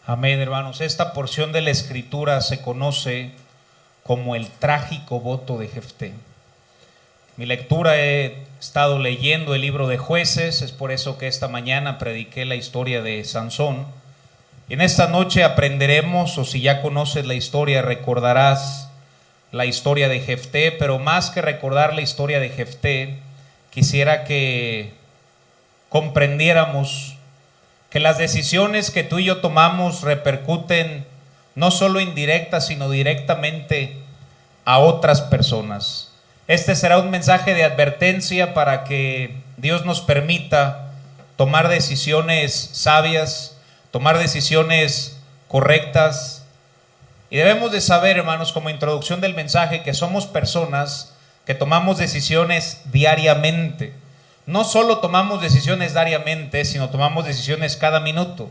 Amén, hermanos. Esta porción de la Escritura se conoce como el trágico voto de Jefté. Mi lectura, he estado leyendo el libro de Jueces, es por eso que esta mañana prediqué la historia de Sansón. Y en esta noche aprenderemos, o si ya conoces la historia, recordarás la historia de Jefté, pero más que recordar la historia de Jefté, quisiera que comprendiéramos que las decisiones que tú y yo tomamos repercuten no solo indirecta, sino directamente a otras personas. Este será un mensaje de advertencia para que Dios nos permita tomar decisiones sabias, tomar decisiones correctas. Y debemos de saber, hermanos, como introducción del mensaje, que somos personas que tomamos decisiones diariamente. No solo tomamos decisiones diariamente, sino tomamos decisiones cada minuto.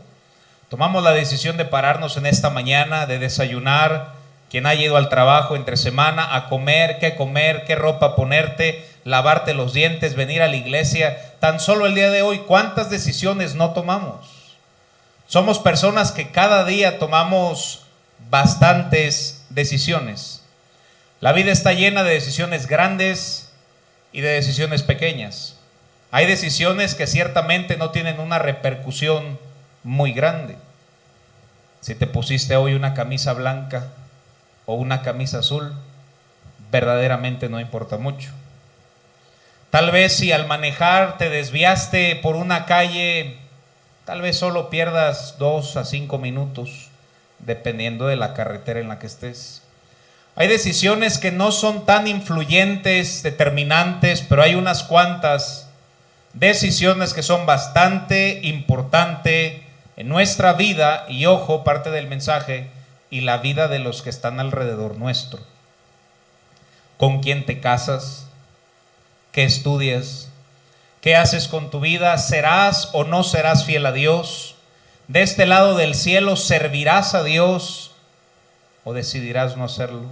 Tomamos la decisión de pararnos en esta mañana, de desayunar, quien haya ido al trabajo entre semana, a comer, qué ropa ponerte, lavarte los dientes, venir a la iglesia. Tan solo el día de hoy, ¿cuántas decisiones no tomamos? Somos personas que cada día tomamos bastantes decisiones. La vida está llena de decisiones grandes y de decisiones pequeñas. Hay decisiones que ciertamente no tienen una repercusión muy grande. Si te pusiste hoy una camisa blanca o una camisa azul, verdaderamente no importa mucho. Tal vez si al manejar te desviaste por una calle, tal vez solo pierdas 2 a 5 minutos, dependiendo de la carretera en la que estés. Hay decisiones que no son tan influyentes, determinantes, pero hay unas cuantas decisiones que son bastante importantes en nuestra vida y, ojo, parte del mensaje, y la vida de los que están alrededor nuestro. ¿Con quién te casas? ¿Qué estudias? ¿Qué haces con tu vida? ¿Serás o no serás fiel a Dios? De este lado del cielo, ¿servirás a Dios o decidirás no hacerlo?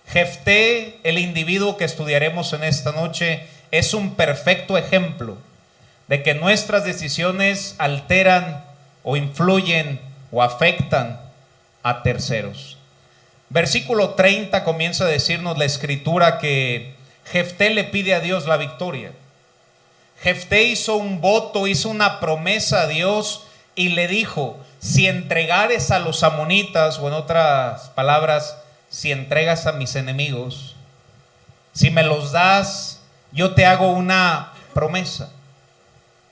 Jefté, el individuo que estudiaremos en esta noche, es un perfecto ejemplo de que nuestras decisiones alteran o influyen o afectan a terceros. Versículo 30 comienza a decirnos la escritura que Jefté le pide a Dios la victoria. Jefté hizo un voto, hizo una promesa a Dios y le dijo: si entregares a los amonitas, o en otras palabras, si entregas a mis enemigos, si me los das, yo te hago una promesa.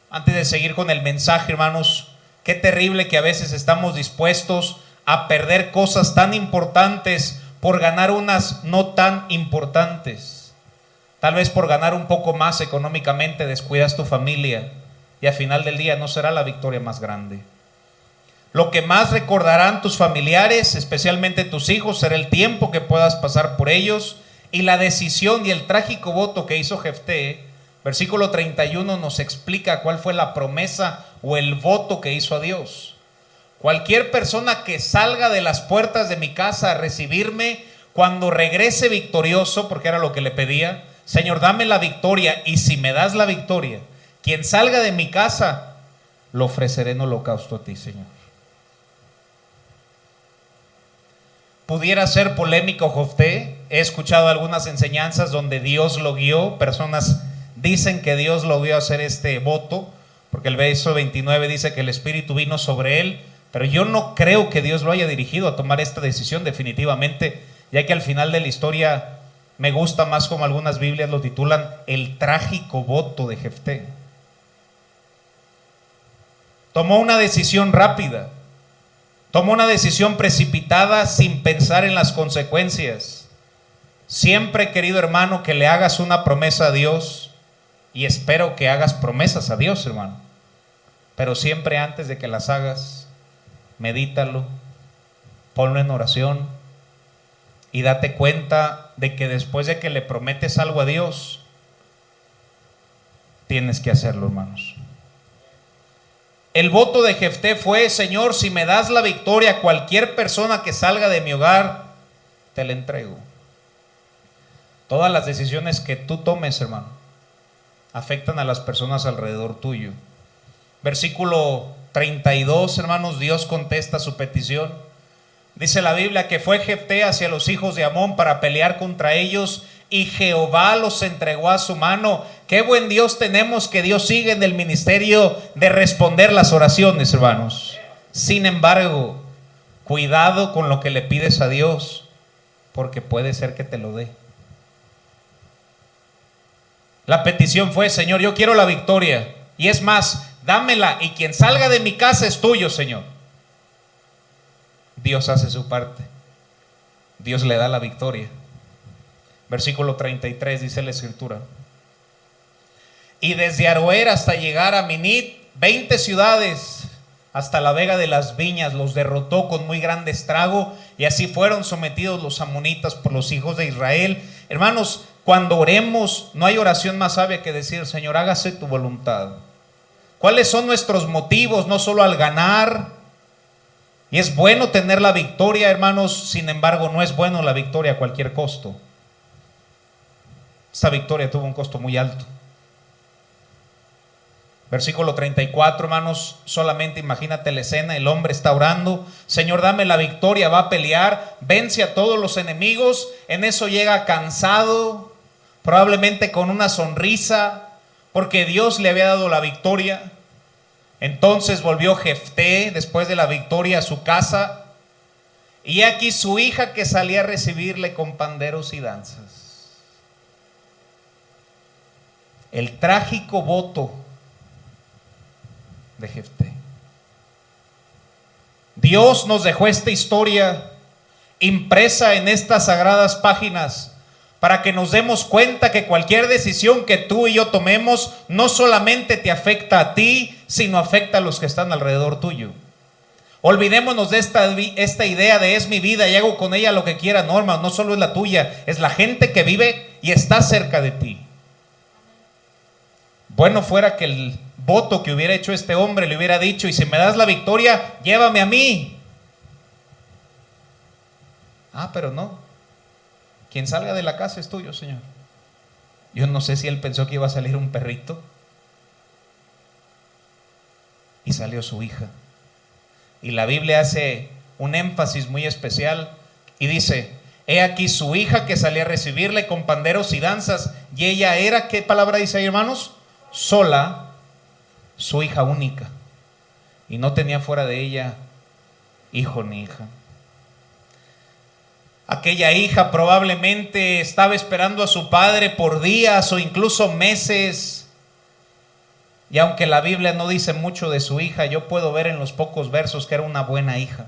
Antes de seguir con el mensaje, hermanos, qué terrible que a veces estamos dispuestos a perder cosas tan importantes por ganar unas no tan importantes. Tal vez por ganar un poco más económicamente descuidas tu familia y al final del día no será la victoria más grande. Lo que más recordarán tus familiares, especialmente tus hijos, será el tiempo que puedas pasar por ellos y la decisión y el trágico voto que hizo Jefté. Versículo 31 nos explica cuál fue la promesa o el voto que hizo a Dios. Cualquier persona que salga de las puertas de mi casa a recibirme, cuando regrese victorioso, porque era lo que le pedía: Señor, dame la victoria, y si me das la victoria, quien salga de mi casa, lo ofreceré en holocausto a ti, Señor. Pudiera ser polémico Jefté. He escuchado algunas enseñanzas donde Dios lo guió. Personas dicen que Dios lo guió a hacer este voto, porque el verso 29 dice que el Espíritu vino sobre él. Pero yo no creo que Dios lo haya dirigido a tomar esta decisión definitivamente, ya que al final de la historia me gusta más como algunas Biblias lo titulan: el trágico voto de Jefté. Tomó una decisión rápida. Tomó una decisión precipitada sin pensar en las consecuencias. Siempre, querido hermano, que le hagas una promesa a Dios, y espero que hagas promesas a Dios, hermano, pero siempre antes de que las hagas, medítalo, ponlo en oración y date cuenta de que después de que le prometes algo a Dios, tienes que hacerlo, hermanos. El voto de Jefté fue: Señor, si me das la victoria a cualquier persona que salga de mi hogar, te la entrego. Todas las decisiones que tú tomes, hermano, afectan a las personas alrededor tuyo. Versículo 32, hermanos, Dios contesta su petición. Dice la Biblia que fue Jefté hacia los hijos de Amón para pelear contra ellos, y Jehová los entregó a su mano. Qué buen Dios tenemos, que Dios sigue en el ministerio de responder las oraciones, hermanos. Sin embargo, cuidado con lo que le pides a Dios, porque puede ser que te lo dé. La petición fue: Señor, yo quiero la victoria, y es más, dámela, y quien salga de mi casa es tuyo, Señor. Dios hace su parte. Dios le da la victoria. Versículo 33 dice la escritura: y desde Aroer hasta llegar a Minit, 20 ciudades, hasta la vega de las viñas, los derrotó con muy grande estrago, y así fueron sometidos los amonitas por los hijos de Israel. Hermanos, cuando oremos, no hay oración más sabia que decir: Señor, hágase tu voluntad. ¿Cuáles son nuestros motivos? No solo al ganar, y es bueno tener la victoria, hermanos, sin embargo, no es bueno la victoria a cualquier costo. Esta victoria tuvo un costo muy alto. Versículo 34, hermanos, solamente imagínate la escena: el hombre está orando: Señor, dame la victoria, va a pelear, vence a todos los enemigos. En eso llega cansado, probablemente con una sonrisa, porque Dios le había dado la victoria. Entonces volvió Jefté después de la victoria a su casa, y aquí su hija que salía a recibirle con panderos y danzas. El trágico voto de Jefté. Dios nos dejó esta historia impresa en estas sagradas páginas para que nos demos cuenta que cualquier decisión que tú y yo tomemos no solamente te afecta a ti, sino afecta a los que están alrededor tuyo. Olvidémonos de esta idea de es mi vida y hago con ella lo que quiera. No, hermano, no solo es la tuya, es la gente que vive y está cerca de ti. Bueno fuera que el voto que hubiera hecho este hombre le hubiera dicho: y si me das la victoria, llévame a mí. Pero no. Quien salga de la casa es tuyo, Señor. Yo no sé si él pensó que iba a salir un perrito, y salió su hija. Y la Biblia hace un énfasis muy especial y dice: he aquí su hija que salía a recibirle con panderos y danzas. Y ella era, ¿qué palabra dice ahí, hermanos? Sola, su hija única, y no tenía fuera de ella hijo ni hija. Aquella hija probablemente estaba esperando a su padre por días o incluso meses. Y aunque la Biblia no dice mucho de su hija, yo puedo ver en los pocos versos que era una buena hija.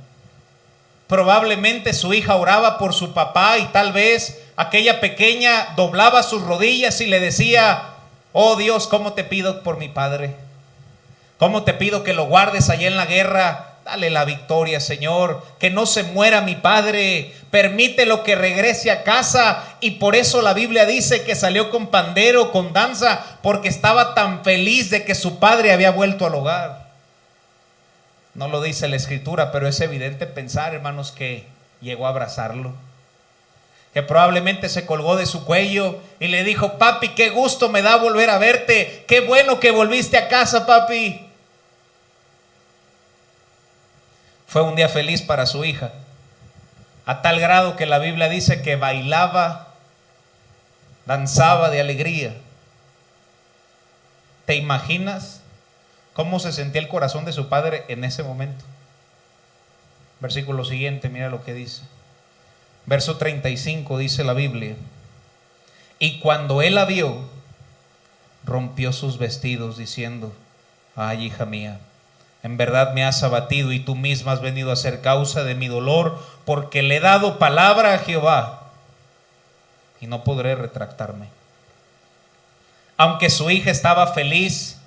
Probablemente su hija oraba por su papá, y tal vez aquella pequeña doblaba sus rodillas y le decía: oh Dios, ¿cómo te pido por mi padre? ¿Cómo te pido que lo guardes allá en la guerra? Dale la victoria, Señor, que no se muera mi padre, permítelo que regrese a casa. Y por eso la Biblia dice que salió con pandero, con danza, porque estaba tan feliz de que su padre había vuelto al hogar. No lo dice la escritura, pero es evidente pensar, hermanos, que llegó a abrazarlo, que probablemente se colgó de su cuello y le dijo: papi, qué gusto me da volver a verte, qué bueno que volviste a casa, papi. Fue un día feliz para su hija, a tal grado que la Biblia dice que bailaba, danzaba de alegría. ¿Te imaginas cómo se sentía el corazón de su padre en ese momento? Versículo siguiente, mira lo que dice. Verso 35 dice la Biblia: y cuando él la vio, rompió sus vestidos diciendo: ay, hija mía, en verdad me has abatido, y tú misma has venido a ser causa de mi dolor, porque le he dado palabra a Jehová y no podré retractarme. Aunque su hija estaba feliz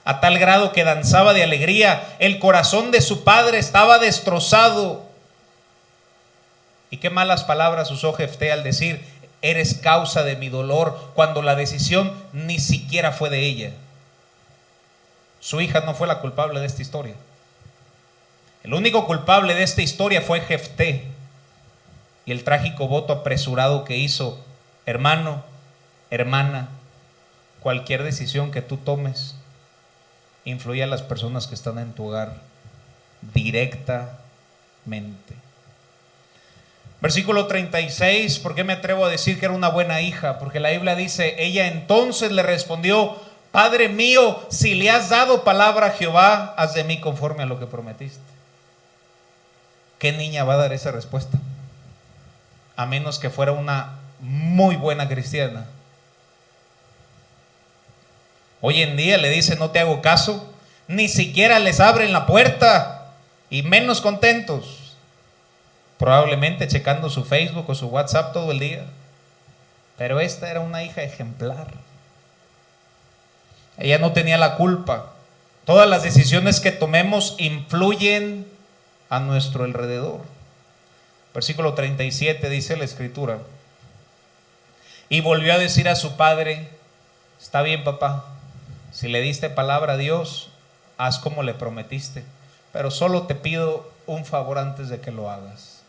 a tal grado que danzaba de alegría, el corazón de su padre estaba destrozado. Y qué malas palabras usó Jefté al decir: eres causa de mi dolor, cuando la decisión ni siquiera fue de ella. Su hija no fue la culpable de esta historia. El único culpable de esta historia fue Jefté y el trágico voto apresurado que hizo. Hermano, hermana, cualquier decisión que tú tomes influye a las personas que están en tu hogar. directamente. Versículo 36, ¿por qué me atrevo a decir que era una buena hija? Porque la Biblia dice, ella entonces le respondió, Padre mío, si le has dado palabra a Jehová, haz de mí conforme a lo que prometiste. ¿Qué niña va a dar esa respuesta? A menos que fuera una muy buena cristiana. Hoy en día le dice, no te hago caso, ni siquiera les abren la puerta, y menos contentos. Probablemente checando su Facebook o su WhatsApp todo el día. Pero esta era una hija ejemplar. Ella no tenía la culpa. Todas las decisiones que tomemos influyen a nuestro alrededor. Versículo 37 dice la escritura, y volvió a decir a su padre, está bien, papá, si le diste palabra a Dios, haz como le prometiste, pero solo te pido un favor antes de que lo hagas.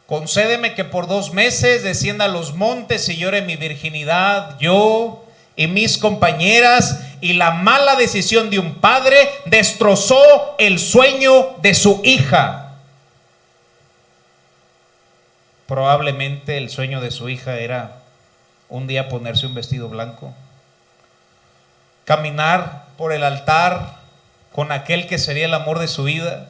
Concédeme que por 2 meses descienda a los montes y llore mi virginidad, yo y mis compañeras. Y la mala decisión de un padre destrozó el sueño de su hija. Probablemente el sueño de su hija era un día ponerse un vestido blanco, caminar por el altar con aquel que sería el amor de su vida,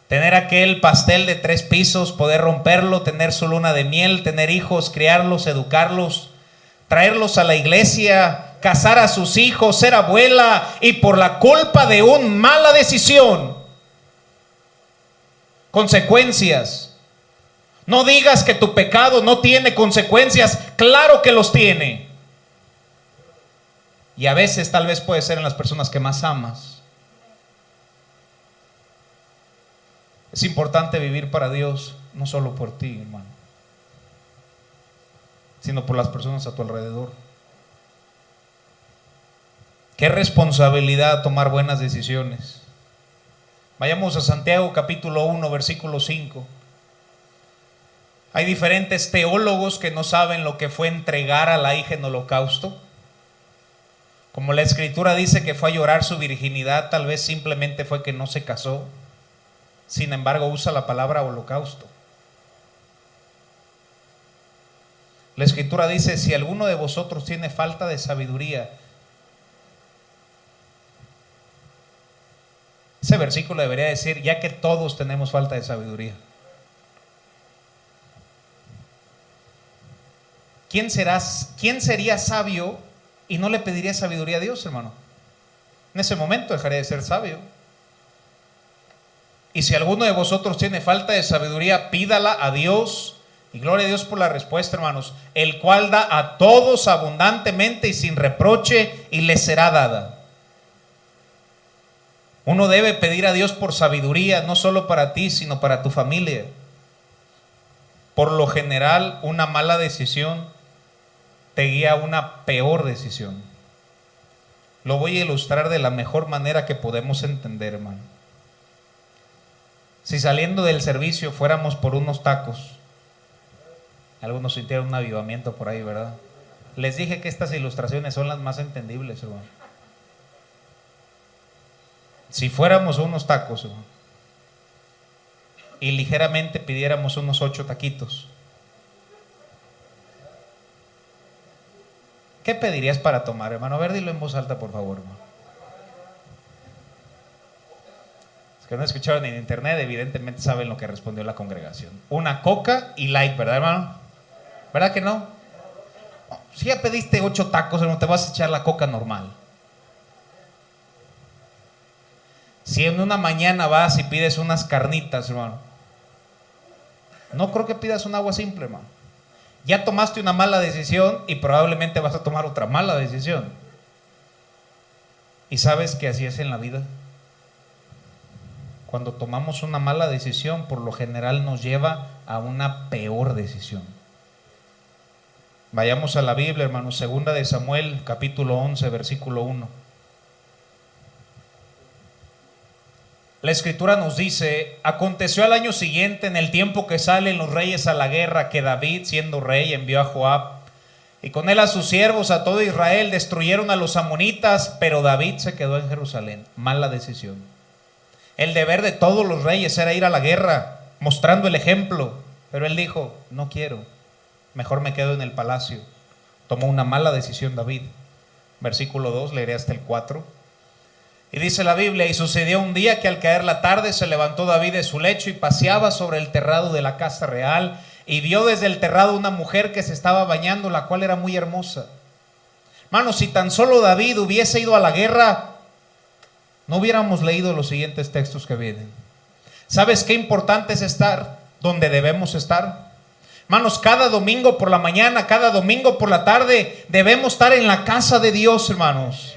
tener aquel pastel de 3 pisos, poder romperlo, tener su luna de miel, tener hijos, criarlos, educarlos, traerlos a la iglesia, casar a sus hijos, ser abuela, y por la culpa de una mala decisión, consecuencias. No digas que tu pecado no tiene consecuencias, claro que los tiene. Y a veces tal vez puede ser en las personas que más amas. Es importante vivir para Dios, no solo por ti, hermano, sino por las personas a tu alrededor. Qué responsabilidad tomar buenas decisiones. Vayamos a Santiago capítulo 1, versículo 5. Hay diferentes teólogos que no saben lo que fue entregar a la hija en holocausto. Como la escritura dice que fue a llorar su virginidad, tal vez simplemente fue que no se casó. Sin embargo, usa la palabra holocausto. La escritura dice, si alguno de vosotros tiene falta de sabiduría. Ese versículo debería decir, ya que todos tenemos falta de sabiduría. ¿Quién sería sabio y no le pediría sabiduría a Dios, hermano? En ese momento dejaría de ser sabio. Y si alguno de vosotros tiene falta de sabiduría, pídala a Dios. Y gloria a Dios por la respuesta, hermanos. El cual da a todos abundantemente y sin reproche, y les será dada. Uno debe pedir a Dios por sabiduría, no solo para ti, sino para tu familia. Por lo general, una mala decisión te guía a una peor decisión. Lo voy a ilustrar de la mejor manera que podemos entender, hermano. Si saliendo del servicio fuéramos por unos tacos, algunos sintieron un avivamiento por ahí, ¿verdad? Les dije que estas ilustraciones son las más entendibles, hermano. Si fuéramos a unos tacos, hermano, y ligeramente pidiéramos unos 8 taquitos, ¿qué pedirías para tomar, hermano? A ver, dilo en voz alta, por favor, hermano. Que no escucharon en internet, evidentemente saben lo que respondió la congregación. Una coca y light, ¿verdad, hermano? ¿Verdad que no? Si ya pediste 8 tacos, hermano, te vas a echar la coca normal. Si en una mañana vas y pides unas carnitas, hermano, no creo que pidas un agua simple, hermano. Ya tomaste una mala decisión y probablemente vas a tomar otra mala decisión. Y sabes que así es en la vida. Cuando tomamos una mala decisión, por lo general nos lleva a una peor decisión. Vayamos a la Biblia, hermanos, segunda de Samuel, capítulo 11, versículo 1. La escritura nos dice, aconteció al año siguiente, en el tiempo que salen los reyes a la guerra, que David, siendo rey, envió a Joab, y con él a sus siervos, a todo Israel, destruyeron a los amonitas, pero David se quedó en Jerusalén. Mala decisión. El deber de todos los reyes era ir a la guerra, mostrando el ejemplo. Pero él dijo, no quiero, mejor me quedo en el palacio. Tomó una mala decisión David. Versículo 2, leeré hasta el 4. Y dice la Biblia, y sucedió un día que al caer la tarde se levantó David de su lecho y paseaba sobre el terrado de la casa real, y vio desde el terrado una mujer que se estaba bañando, la cual era muy hermosa. Hermanos, si tan solo David hubiese ido a la guerra, no hubiéramos leído los siguientes textos que vienen. ¿Sabes qué importante es estar donde debemos estar? Hermanos, cada domingo por la mañana, cada domingo por la tarde, debemos estar en la casa de Dios, hermanos.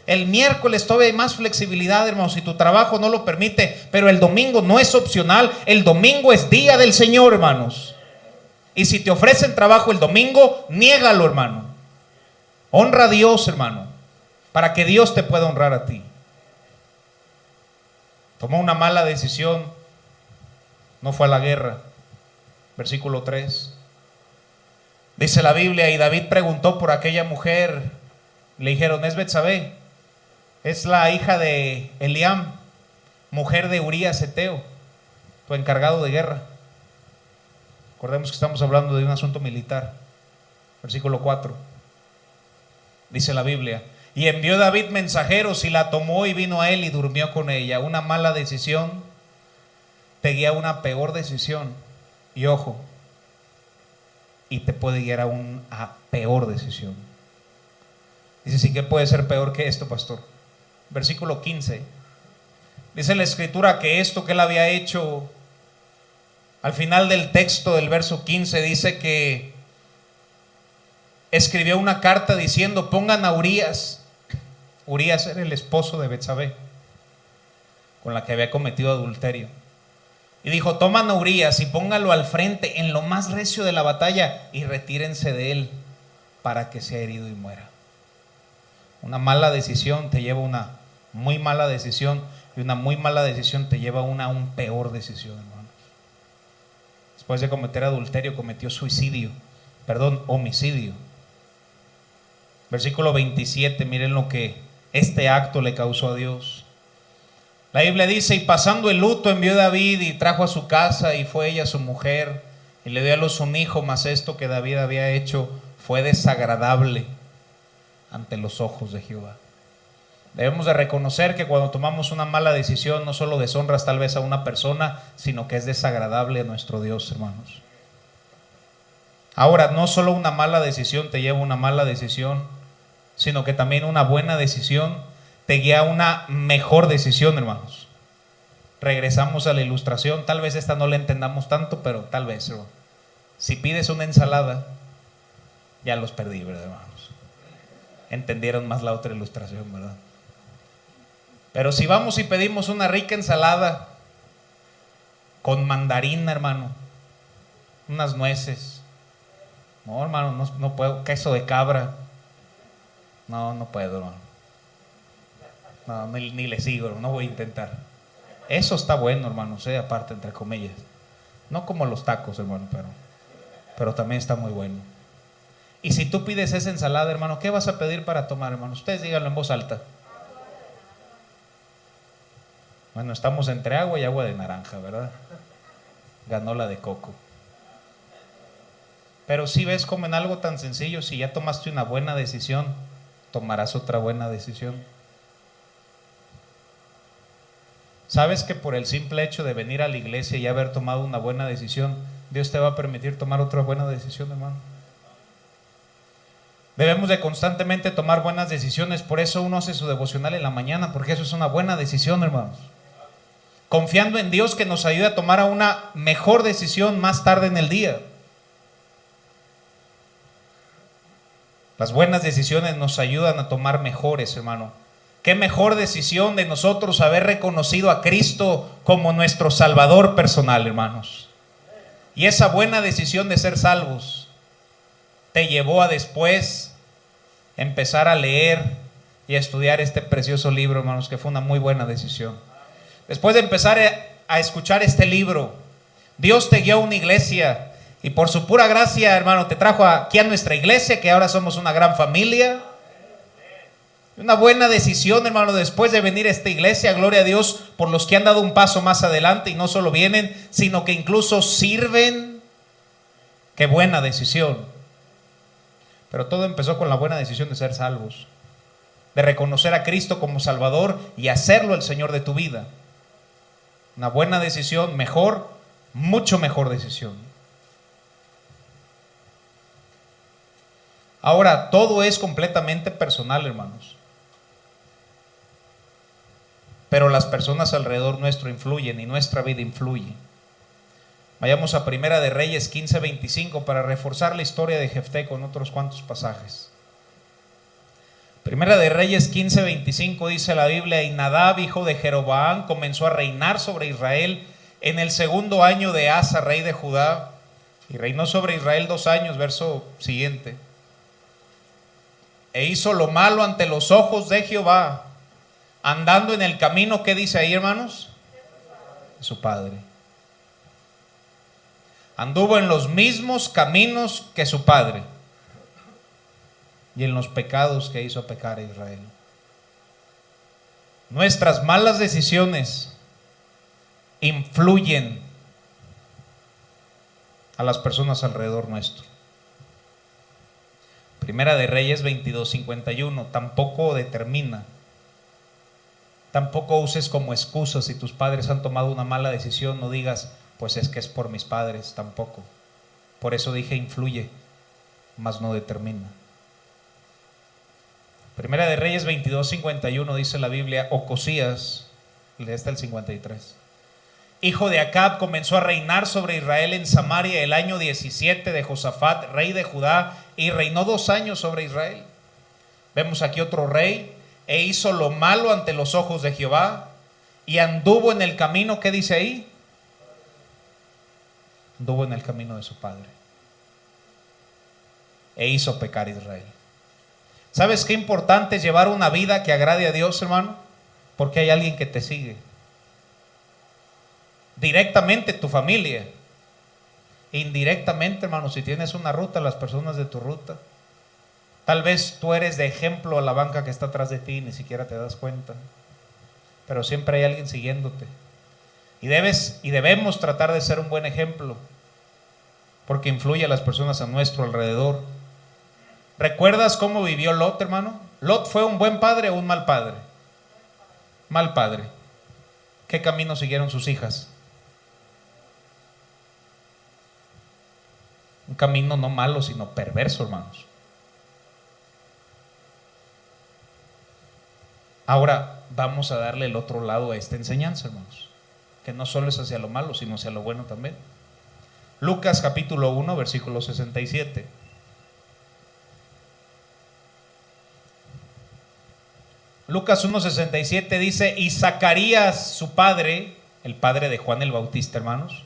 El miércoles todavía hay más flexibilidad, hermanos, si tu trabajo no lo permite, pero el domingo no es opcional, el domingo es día del Señor, hermanos. Y si te ofrecen trabajo el domingo, niégalo, hermano. Honra a Dios, hermano, para que Dios te pueda honrar a ti. Tomó una mala decisión, no fue a la guerra. Versículo 3. Dice la Biblia, y David preguntó por aquella mujer. Le dijeron, es Betsabé, es la hija de Eliam, mujer de Urías Eteo, tu encargado de guerra. Recordemos que estamos hablando de un asunto militar. Versículo 4. Dice la Biblia, y envió David mensajeros y la tomó y vino a él y durmió con ella. Una mala decisión te guía a una peor decisión. Y ojo, y te puede guiar a una peor decisión. Dice, sí, ¿qué puede ser peor que esto, pastor? Versículo 15. Dice la escritura que esto que él había hecho, al final del texto del verso 15, dice que escribió una carta diciendo, pongan a Urías. Urías era el esposo de Betsabé, con la que había cometido adulterio. Y dijo, toman a Urías y pónganlo al frente en lo más recio de la batalla y retírense de él para que sea herido y muera. Una mala decisión te lleva a una muy mala decisión, y una muy mala decisión te lleva a una aún peor decisión, hermanos. Después de cometer adulterio, cometió homicidio. Versículo 27, miren lo que este acto le causó a Dios. La Biblia dice, y pasando el luto envió David y trajo a su casa, y fue ella su mujer, y le dio a luz un hijo, mas esto que David había hecho fue desagradable ante los ojos de Jehová. Debemos de reconocer que cuando tomamos una mala decisión, no solo deshonras tal vez a una persona, sino que es desagradable a nuestro Dios, hermanos. Ahora, no solo una mala decisión te lleva a una mala decisión, sino que también una buena decisión te guía a una mejor decisión, hermanos. Regresamos a la ilustración. Tal vez esta no la entendamos tanto, pero tal vez, hermano. Si pides una ensalada, ya los perdí, ¿verdad, hermanos? Entendieron más la otra ilustración, ¿verdad? Pero si vamos y pedimos una rica ensalada con mandarina, hermano, unas nueces. No, hermano, no puedo. Queso de cabra. No puedo, hermano. No, ni le sigo, no voy a intentar. Eso está bueno, hermano, aparte, entre comillas. No como los tacos, hermano, pero también está muy bueno. Y si tú pides esa ensalada, hermano, ¿qué vas a pedir para tomar, hermano? Ustedes díganlo en voz alta. Bueno, estamos entre agua y agua de naranja, ¿verdad? Ganó la de coco. Pero si ves como en algo tan sencillo, si ya tomaste una buena decisión, tomarás otra buena decisión. ¿Sabes que por el simple hecho de venir a la iglesia y haber tomado una buena decisión, Dios te va a permitir tomar otra buena decisión, hermano? Debemos de constantemente tomar buenas decisiones. Por eso uno hace su devocional en la mañana, porque eso es una buena decisión, hermanos. Confiando en Dios que nos ayude a tomar una mejor decisión más tarde en el día. Las buenas decisiones nos ayudan a tomar mejores, hermano. Qué mejor decisión de nosotros haber reconocido a Cristo como nuestro Salvador personal, hermanos. Y esa buena decisión de ser salvos te llevó a después empezar a leer y a estudiar este precioso libro, hermanos, que fue una muy buena decisión. Después de empezar a escuchar este libro, Dios te guió a una iglesia y por su pura gracia, hermano, te trajo aquí a nuestra iglesia, que ahora somos una gran familia. Una buena decisión, hermano, después de venir a esta iglesia, gloria a Dios por los que han dado un paso más adelante y no solo vienen, sino que incluso sirven. Qué buena decisión. Pero todo empezó con la buena decisión de ser salvos, de reconocer a Cristo como Salvador y hacerlo el Señor de tu vida. Una buena decisión, mejor, mucho mejor decisión. Ahora, todo es completamente personal, hermanos. Pero las personas alrededor nuestro influyen y nuestra vida influye. Vayamos a Primera de Reyes 15:25 para reforzar la historia de Jefté con otros cuantos pasajes. Primera de Reyes 15:25 dice la Biblia: y Nadab, hijo de Jeroboam, comenzó a reinar sobre Israel en el segundo año de Asa, rey de Judá, y reinó sobre Israel 2 años. Verso siguiente. E hizo lo malo ante los ojos de Jehová, andando en el camino, ¿qué dice ahí, hermanos? De su padre. Anduvo en los mismos caminos que su padre y en los pecados que hizo pecar a Israel. Nuestras malas decisiones influyen a las personas alrededor nuestro. Primera de Reyes 22:51 tampoco determina. Tampoco uses como excusa si tus padres han tomado una mala decisión. No digas, pues es que es por mis padres. Tampoco. Por eso dije influye, mas no determina. Primera de Reyes 22:51 dice la Biblia: Ocosías, lee hasta el 53, hijo de Acab, comenzó a reinar sobre Israel en Samaria el año 17 de Josafat, rey de Judá, y reinó 2 años sobre Israel. Vemos aquí otro rey. E hizo lo malo ante los ojos de Jehová y anduvo en el camino, ¿qué dice ahí? Anduvo en el camino de su padre e hizo pecar a Israel. ¿Sabes qué importante es llevar una vida que agrade a Dios, hermano? Porque hay alguien que te sigue. Directamente tu familia. Indirectamente, hermano, si tienes una ruta, las personas de tu ruta. Tal vez tú eres de ejemplo a la banca que está atrás de ti y ni siquiera te das cuenta. Pero siempre hay alguien siguiéndote. Y debemos tratar de ser un buen ejemplo, porque influye a las personas a nuestro alrededor. ¿Recuerdas cómo vivió Lot, hermano? ¿Lot fue un buen padre o un mal padre? Mal padre. ¿Qué camino siguieron sus hijas? Un camino no malo, sino perverso, hermanos. Ahora vamos a darle el otro lado a esta enseñanza, hermanos, que no solo es hacia lo malo, sino hacia lo bueno también. Lucas capítulo 1, versículo 67. Lucas 1:67 dice: y Zacarías, su padre, el padre de Juan el Bautista, hermanos,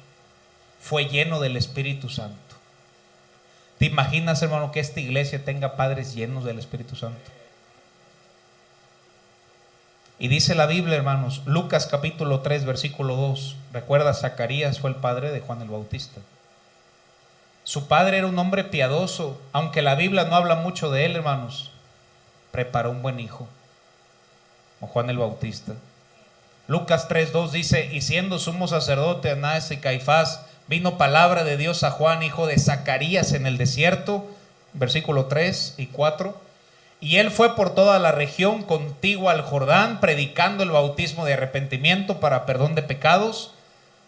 fue lleno del Espíritu Santo. ¿Te imaginas, hermano, que esta iglesia tenga padres llenos del Espíritu Santo? Y dice la Biblia, hermanos, Lucas capítulo 3, versículo 2. Recuerda, Zacarías fue el padre de Juan el Bautista. Su padre era un hombre piadoso, aunque la Biblia no habla mucho de él, hermanos. Preparó un buen hijo, o Juan el Bautista. Lucas 3:2 dice: y siendo sumo sacerdote Anás y Caifás, vino palabra de Dios a Juan, hijo de Zacarías, en el desierto. Versículo 3 y 4. Y él fue por toda la región contigua al Jordán, predicando el bautismo de arrepentimiento para perdón de pecados.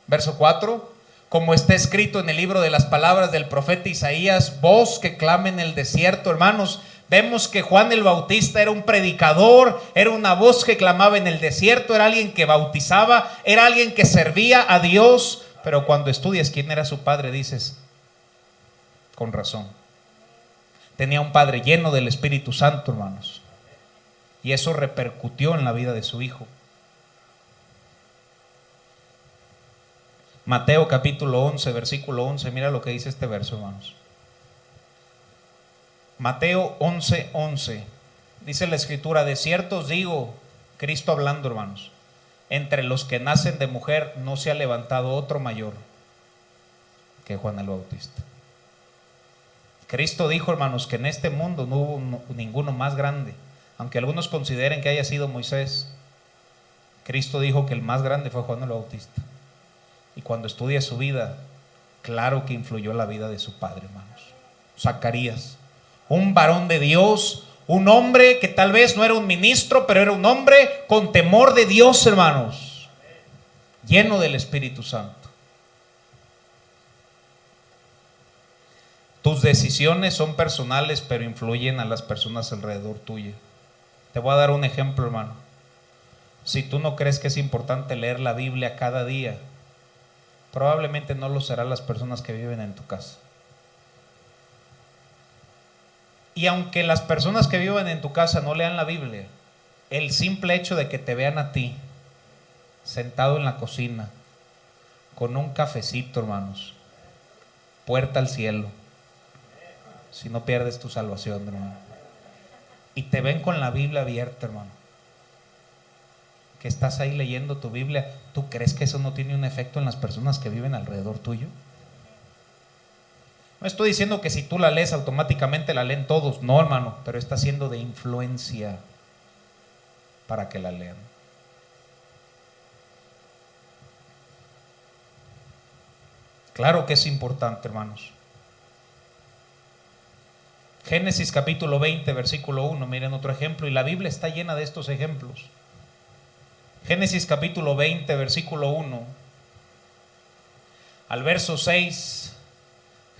Verso 4. Como está escrito en el libro de las palabras del profeta Isaías: voz que clama en el desierto. Hermanos, vemos que Juan el Bautista era un predicador, era una voz que clamaba en el desierto, era alguien que bautizaba, era alguien que servía a Dios. Pero cuando estudias quién era su padre, dices, con razón. Tenía un padre lleno del Espíritu Santo, hermanos. Y eso repercutió en la vida de su hijo. Mateo capítulo 11, versículo 11. Mira lo que dice este verso, hermanos. Mateo 11:11. Dice la escritura: de cierto os digo, Cristo hablando, hermanos, entre los que nacen de mujer no se ha levantado otro mayor que Juan el Bautista. Cristo dijo, hermanos, que en este mundo no hubo ninguno más grande. Aunque algunos consideren que haya sido Moisés, Cristo dijo que el más grande fue Juan el Bautista. Y cuando estudia su vida, claro que influyó la vida de su padre, hermanos. Zacarías, un varón de Dios, un hombre que tal vez no era un ministro, pero era un hombre con temor de Dios, hermanos, lleno del Espíritu Santo. Tus decisiones son personales, pero influyen a las personas alrededor tuya. Te voy a dar un ejemplo, hermano. Si tú no crees que es importante leer la Biblia cada día, probablemente no lo serán las personas que viven en tu casa. Y aunque las personas que viven en tu casa no lean la Biblia, el simple hecho de que te vean a ti sentado en la cocina con un cafecito, hermanos, puerta al cielo, si no pierdes tu salvación, hermano, y te ven con la Biblia abierta, hermano, que estás ahí leyendo tu Biblia, ¿tú crees que eso no tiene un efecto en las personas que viven alrededor tuyo? No estoy diciendo que si tú la lees automáticamente la leen todos, no, hermano, pero está siendo de influencia para que la lean. Claro que es importante, hermanos. Génesis capítulo 20, versículo 1, miren otro ejemplo, y la Biblia está llena de estos ejemplos. Génesis capítulo 20, versículo 1 al verso 6.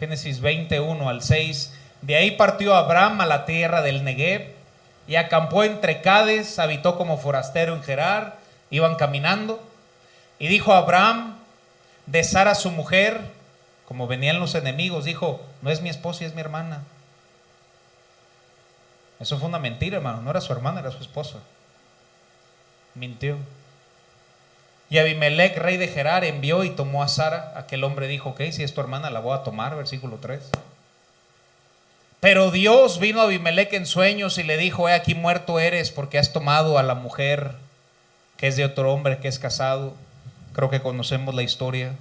Génesis 21 al 6. De ahí partió Abraham a la tierra del Negev y acampó entre Cades, habitó como forastero en Gerar. Iban caminando y dijo Abraham de Sara su mujer, como venían los enemigos, dijo: no es mi esposa, es mi hermana. Eso fue una mentira, hermano, no era su hermana, era su esposa. Mintió. Y Abimelech, rey de Gerar, envió y tomó a Sara. Aquel hombre dijo: ok, si es tu hermana la voy a tomar, versículo 3. Pero Dios vino a Abimelech en sueños y le dijo: he aquí muerto eres, porque has tomado a la mujer que es de otro hombre, que es casado. Creo que conocemos la historia.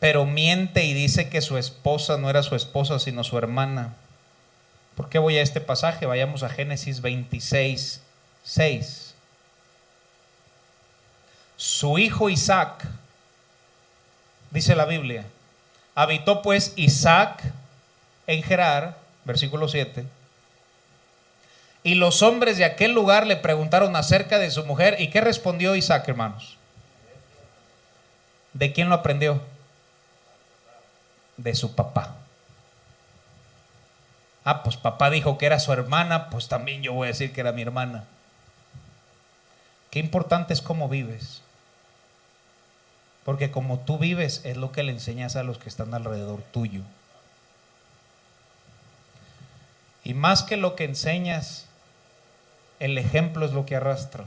Pero miente y dice que su esposa no era su esposa, sino su hermana. ¿Por qué voy a este pasaje? Vayamos a Génesis 26, 6. Su hijo Isaac, dice la Biblia, habitó pues Isaac en Gerar, versículo 7, y los hombres de aquel lugar le preguntaron acerca de su mujer. ¿Y qué respondió Isaac, hermanos? ¿De quién lo aprendió? De su papá. Pues papá dijo que era su hermana, pues también yo voy a decir que era mi hermana. Qué importante es cómo vives. Porque como tú vives es lo que le enseñas a los que están alrededor tuyo. Y más que lo que enseñas, el ejemplo es lo que arrastra.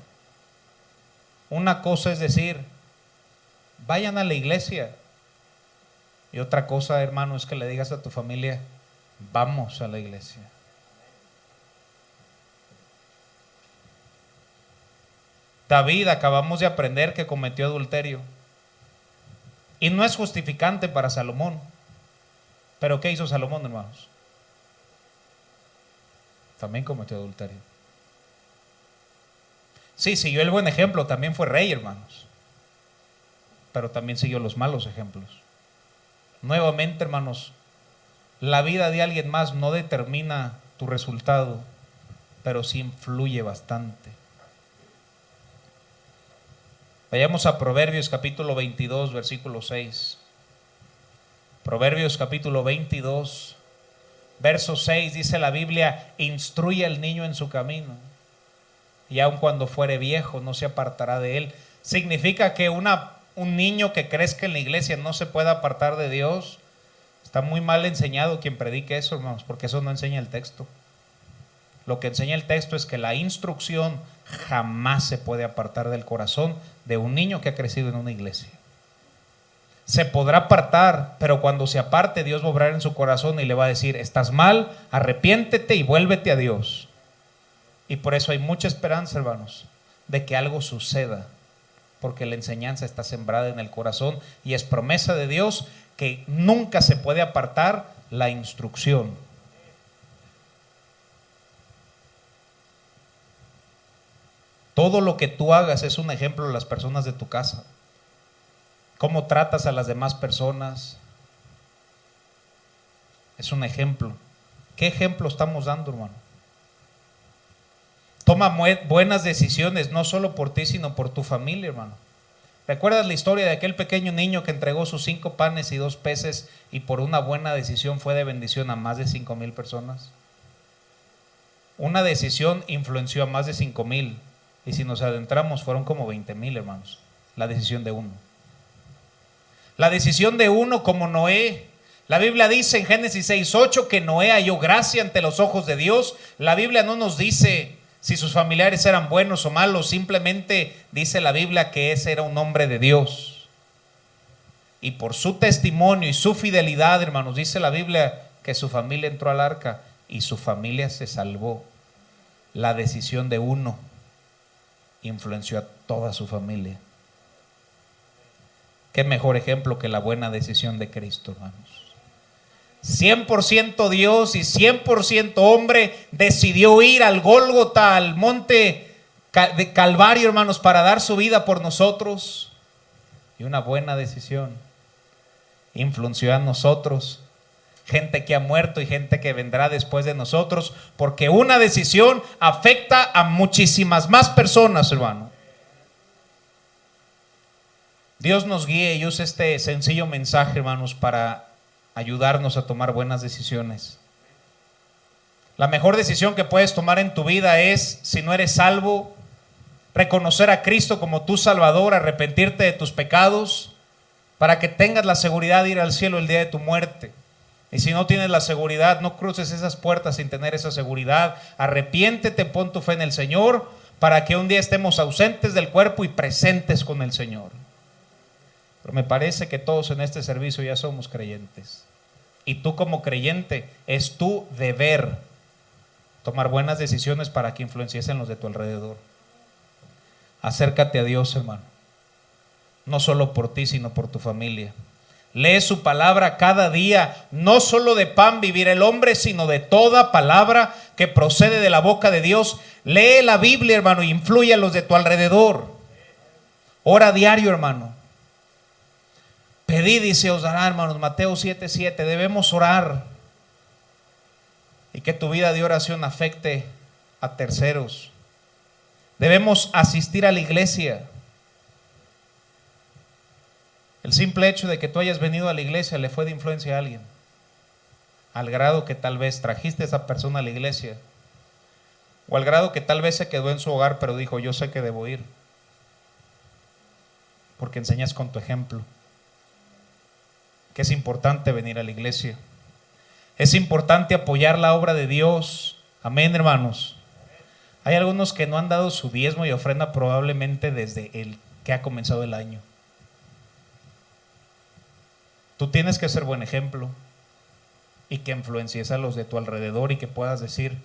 Una cosa es decir, vayan a la iglesia. Y otra cosa, hermano, es que le digas a tu familia, vamos a la iglesia. David, acabamos de aprender que cometió adulterio. Y no es justificante para Salomón. Pero ¿qué hizo Salomón, hermanos? También cometió adulterio. Sí, siguió el buen ejemplo, también fue rey, hermanos. Pero también siguió los malos ejemplos. Nuevamente, hermanos, la vida de alguien más no determina tu resultado, pero sí influye bastante. Vayamos a Proverbios capítulo 22, versículo 6. Proverbios capítulo 22, verso 6, dice la Biblia: instruye al niño en su camino, y aun cuando fuere viejo no se apartará de él. Significa que un niño que crezca en la iglesia no se puede apartar de Dios. Está muy mal enseñado quien predique eso, hermanos, porque eso no enseña el texto. Lo que enseña el texto es que la instrucción jamás se puede apartar del corazón de un niño que ha crecido en una iglesia. Se podrá apartar, pero cuando se aparte, Dios va a obrar en su corazón y le va a decir: estás mal, arrepiéntete y vuélvete a Dios. Y por eso hay mucha esperanza, hermanos, de que algo suceda, porque la enseñanza está sembrada en el corazón y es promesa de Dios que nunca se puede apartar la instrucción. Todo lo que tú hagas es un ejemplo de las personas de tu casa. Cómo tratas a las demás personas es un ejemplo. ¿Qué ejemplo estamos dando, hermano? Toma buenas decisiones, no solo por ti, sino por tu familia, hermano. ¿Recuerdas la historia de aquel pequeño niño que entregó sus 5 panes y 2 peces y por una buena decisión fue de bendición a más de 5,000 personas? Una decisión influenció a más de 5,000, y si nos adentramos fueron como 20,000, hermanos. La decisión de uno. La decisión de uno, como Noé. La Biblia dice en Génesis 6:8 que Noé halló gracia ante los ojos de Dios. La Biblia no nos dice si sus familiares eran buenos o malos, simplemente dice la Biblia que ese era un hombre de Dios. Y por su testimonio y su fidelidad, hermanos, dice la Biblia que su familia entró al arca y su familia se salvó. La decisión de uno influenció a toda su familia. Qué mejor ejemplo que la buena decisión de Cristo, hermanos. 100% Dios y 100% hombre, decidió ir al Gólgota, al monte de Calvario, hermanos, para dar su vida por nosotros. Y una buena decisión influenció a nosotros, gente que ha muerto y gente que vendrá después de nosotros, porque una decisión afecta a muchísimas más personas, hermano. Dios nos guíe y usa este sencillo mensaje, hermanos, para ayudarnos a tomar buenas decisiones. La mejor decisión que puedes tomar en tu vida es, si no eres salvo, reconocer a Cristo como tu Salvador, arrepentirte de tus pecados, para que tengas la seguridad de ir al cielo el día de tu muerte. Y si no tienes la seguridad, no cruces esas puertas sin tener esa seguridad. Arrepiéntete, pon tu fe en el Señor, para que un día estemos ausentes del cuerpo y presentes con el Señor. Pero me parece que todos en este servicio ya somos creyentes. Y tú como creyente es tu deber tomar buenas decisiones para que influenciesen los de tu alrededor. Acércate a Dios, hermano. No solo por ti, sino por tu familia. Lee su palabra cada día. No solo de pan vivirá el hombre, sino de toda palabra que procede de la boca de Dios. Lee la Biblia, hermano, y influye a los de tu alrededor. Ora diario, hermano. Pedid y se os dará, hermanos. Mateo 7:7. Debemos orar. Y que tu vida de oración afecte a terceros. Debemos asistir a la iglesia. El simple hecho de que tú hayas venido a la iglesia le fue de influencia a alguien. Al grado que tal vez trajiste a esa persona a la iglesia. O al grado que tal vez se quedó en su hogar, pero dijo, yo sé que debo ir. Porque enseñas con tu ejemplo. Que es importante venir a la iglesia. Es importante apoyar la obra de Dios. Amén, hermanos. Hay algunos que no han dado su diezmo y ofrenda probablemente desde el que ha comenzado el año. Tú tienes que ser buen ejemplo y que influencies a los de tu alrededor y que puedas decir,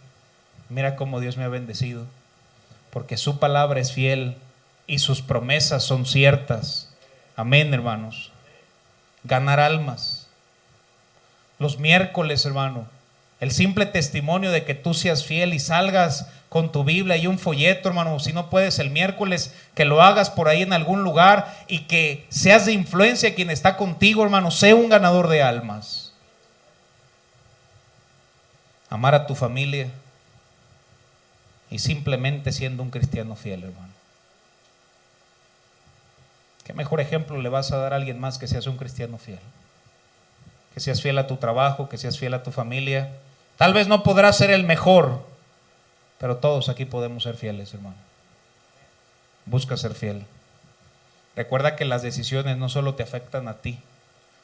mira cómo Dios me ha bendecido, porque su palabra es fiel y sus promesas son ciertas. Amén, hermanos. Ganar almas. Los miércoles, hermano, el simple testimonio de que tú seas fiel y salgas con tu Biblia y un folleto, hermano, si no puedes el miércoles, que lo hagas por ahí en algún lugar y que seas de influencia a quien está contigo, hermano, sé un ganador de almas. Amar a tu familia y simplemente siendo un cristiano fiel, hermano. ¿Qué mejor ejemplo le vas a dar a alguien más que seas un cristiano fiel? Que seas fiel a tu trabajo, que seas fiel a tu familia. Tal vez no podrás ser el mejor, pero todos aquí podemos ser fieles, hermano. Busca ser fiel. Recuerda que las decisiones no solo te afectan a ti,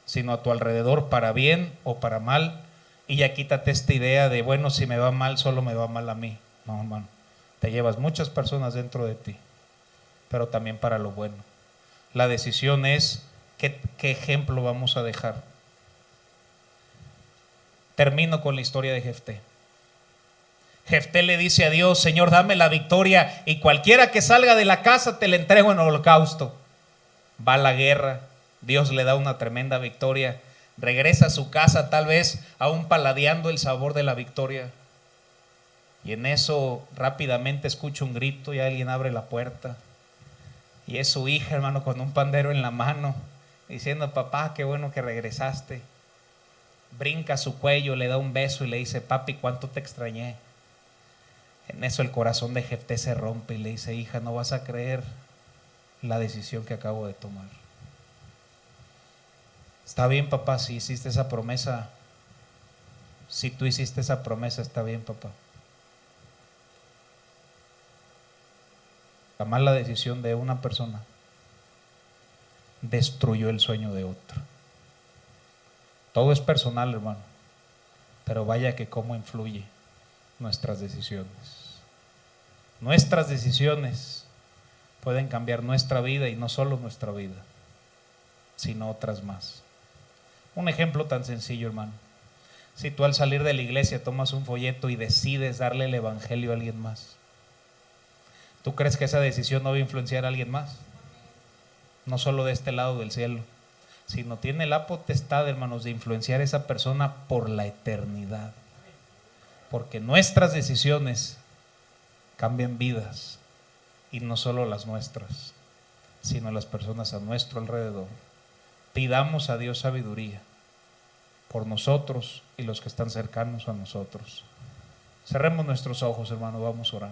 sino a tu alrededor, para bien o para mal. Y ya quítate esta idea de, bueno, si me va mal, solo me va mal a mí. No, hermano. Te llevas muchas personas dentro de ti, pero también para lo bueno. La decisión es qué ejemplo vamos a dejar. Termino con la historia de Jefté. Jefté le dice a Dios, Señor, dame la victoria y cualquiera que salga de la casa te la entrego en holocausto. Va a la guerra, Dios le da una tremenda victoria. Regresa a su casa tal vez aún paladeando el sabor de la victoria. Y en eso rápidamente escucho un grito y alguien abre la puerta. Y es su hija, hermano, con un pandero en la mano, diciendo: papá, qué bueno que regresaste. Brinca a su cuello, le da un beso y le dice: papi, cuánto te extrañé. En eso el corazón de Jefté se rompe y le dice: hija, no vas a creer la decisión que acabo de tomar. Está bien, papá, si hiciste esa promesa, si tú hiciste esa promesa, está bien, papá. La mala decisión de una persona destruyó el sueño de otro. Todo es personal, hermano, pero vaya que cómo influye nuestras decisiones. Nuestras decisiones pueden cambiar nuestra vida, y no solo nuestra vida, sino otras más. Un ejemplo tan sencillo, hermano. Si tú al salir de la iglesia tomas un folleto y decides darle el evangelio a alguien más, ¿tú crees que esa decisión no va a influenciar a alguien más? No solo de este lado del cielo, sino tiene la potestad, hermanos, de influenciar a esa persona por la eternidad. Porque nuestras decisiones cambian vidas, y no solo las nuestras, sino las personas a nuestro alrededor. Pidamos a Dios sabiduría por nosotros y los que están cercanos a nosotros. Cerremos nuestros ojos, hermano, vamos a orar.